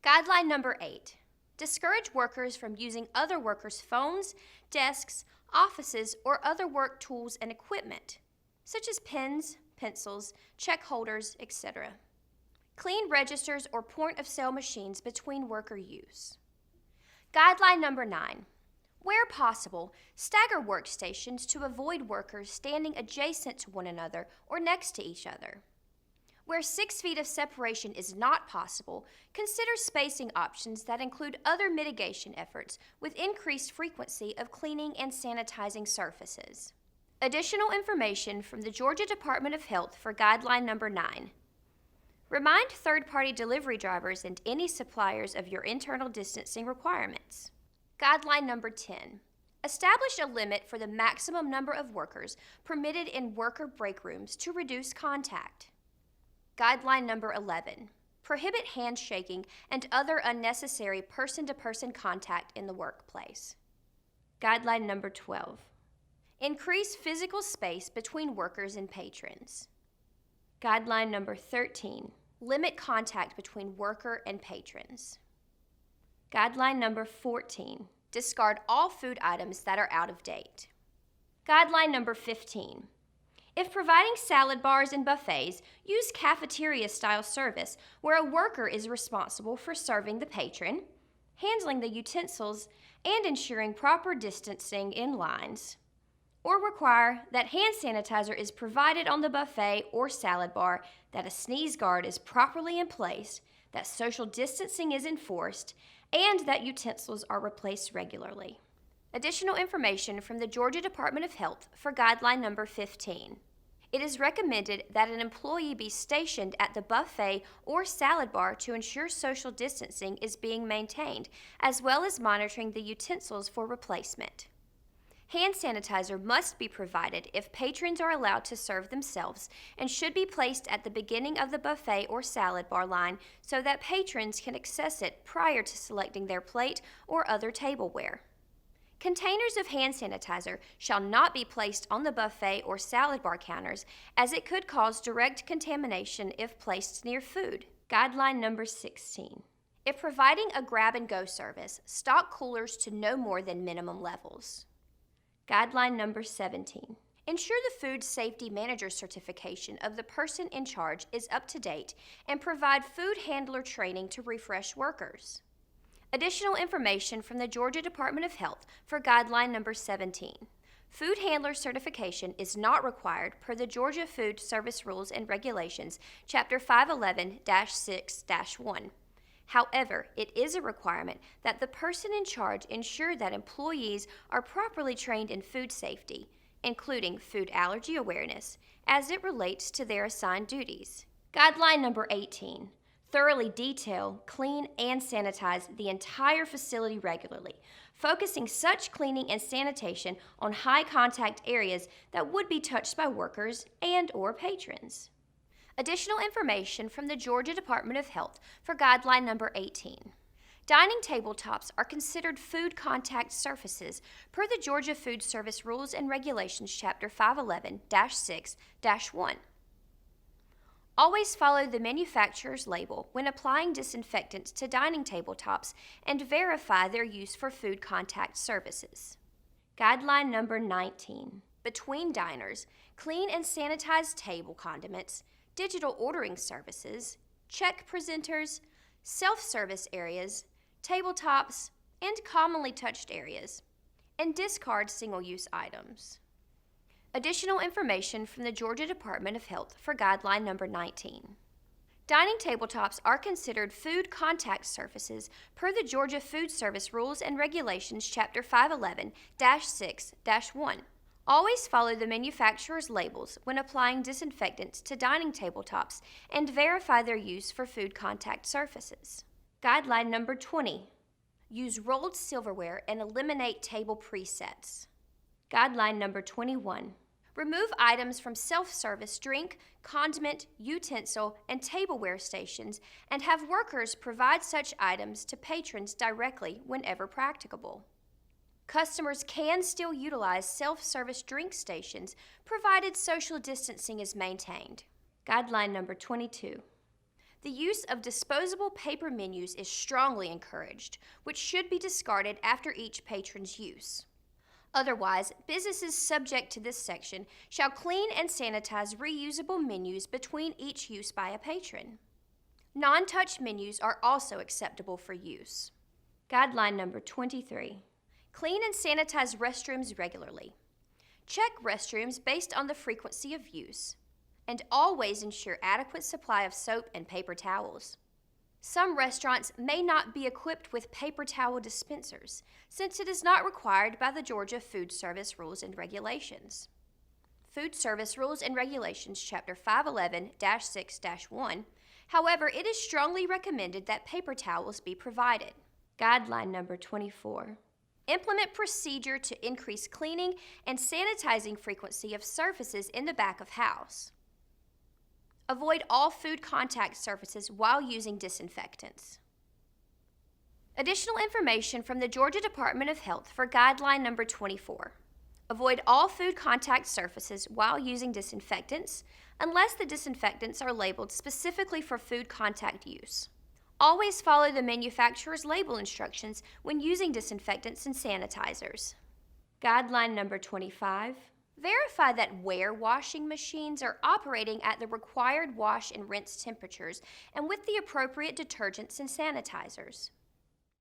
Guideline number 8. Discourage workers from using other workers' phones, desks, offices, or other work tools and equipment, such as pens, pencils, check holders, etc. Clean registers or point-of-sale machines between worker use. Guideline number 9. Where possible, stagger workstations to avoid workers standing adjacent to one another or next to each other. Where 6 feet of separation is not possible, consider spacing options that include other mitigation efforts with increased frequency of cleaning and sanitizing surfaces. Additional information from the Georgia Department of Health for Guideline number 9. Remind third-party delivery drivers and any suppliers of your internal distancing requirements. Guideline number 10. Establish a limit for the maximum number of workers permitted in worker break rooms to reduce contact. Guideline number 11. Prohibit handshaking and other unnecessary person-to-person contact in the workplace. Guideline number 12. Increase physical space between workers and patrons. Guideline number 13. Limit contact between worker and patrons. Guideline number 14. Discard all food items that are out of date. Guideline number 15. If providing salad bars and buffets, use cafeteria-style service where a worker is responsible for serving the patron, handling the utensils, and ensuring proper distancing in lines. Or require that hand sanitizer is provided on the buffet or salad bar, that a sneeze guard is properly in place, that social distancing is enforced, and that utensils are replaced regularly. Additional information from the Georgia Department of Health for Guideline number 15. It is recommended that an employee be stationed at the buffet or salad bar to ensure social distancing is being maintained, as well as monitoring the utensils for replacement. Hand sanitizer must be provided if patrons are allowed to serve themselves and should be placed at the beginning of the buffet or salad bar line so that patrons can access it prior to selecting their plate or other tableware. Containers of hand sanitizer shall not be placed on the buffet or salad bar counters, as it could cause direct contamination if placed near food. Guideline number 16. If providing a grab-and-go service, stock coolers to no more than minimum levels. Guideline number 17. Ensure the Food Safety Manager certification of the person in charge is up to date and provide food handler training to refresh workers. Additional information from the Georgia Department of Health for Guideline number 17. Food handler certification is not required per the Georgia Food Service Rules and Regulations, Chapter 511-6-1. However, it is a requirement that the person in charge ensure that employees are properly trained in food safety, including food allergy awareness, as it relates to their assigned duties. Guideline number 18. Thoroughly detail, clean, and sanitize the entire facility regularly, focusing such cleaning and sanitation on high-contact areas that would be touched by workers and/or patrons. Additional information from the Georgia Department of Health for Guideline number 18. Dining tabletops are considered food contact surfaces per the Georgia Food Service Rules and Regulations, Chapter 511-6-1. Always follow the manufacturer's label when applying disinfectants to dining tabletops and verify their use for food contact surfaces. Guideline number 19. Between diners, clean and sanitize table condiments, digital ordering services, check presenters, self-service areas, tabletops, and commonly touched areas, and discard single-use items. Additional information from the Georgia Department of Health for Guideline number 19. Dining tabletops are considered food contact surfaces per the Georgia Food Service Rules and Regulations, Chapter 511-6-1. Always follow the manufacturer's labels when applying disinfectants to dining tabletops and verify their use for food contact surfaces. Guideline number 20. Use rolled silverware and eliminate table presets. Guideline number 21. Remove items from self-service drink, condiment, utensil, and tableware stations and have workers provide such items to patrons directly whenever practicable. Customers can still utilize self-service drink stations provided social distancing is maintained. Guideline number 22. The use of disposable paper menus is strongly encouraged, which should be discarded after each patron's use. Otherwise, businesses subject to this section shall clean and sanitize reusable menus between each use by a patron. Non-touch menus are also acceptable for use. Guideline number 23. Clean and sanitize restrooms regularly. Check restrooms based on the frequency of use, and always ensure adequate supply of soap and paper towels. Some restaurants may not be equipped with paper towel dispensers, since it is not required by the Georgia Food Service Rules and Regulations. Food Service Rules and Regulations, Chapter 511-6-1. However, it is strongly recommended that paper towels be provided. Guideline number 24. Implement procedure to increase cleaning and sanitizing frequency of surfaces in the back of house. Avoid all food contact surfaces while using disinfectants. Additional information from the Georgia Department of Health for Guideline number 24. Avoid all food contact surfaces while using disinfectants, unless the disinfectants are labeled specifically for food contact use. Always follow the manufacturer's label instructions when using disinfectants and sanitizers. Guideline number 25. Verify that ware washing machines are operating at the required wash and rinse temperatures and with the appropriate detergents and sanitizers.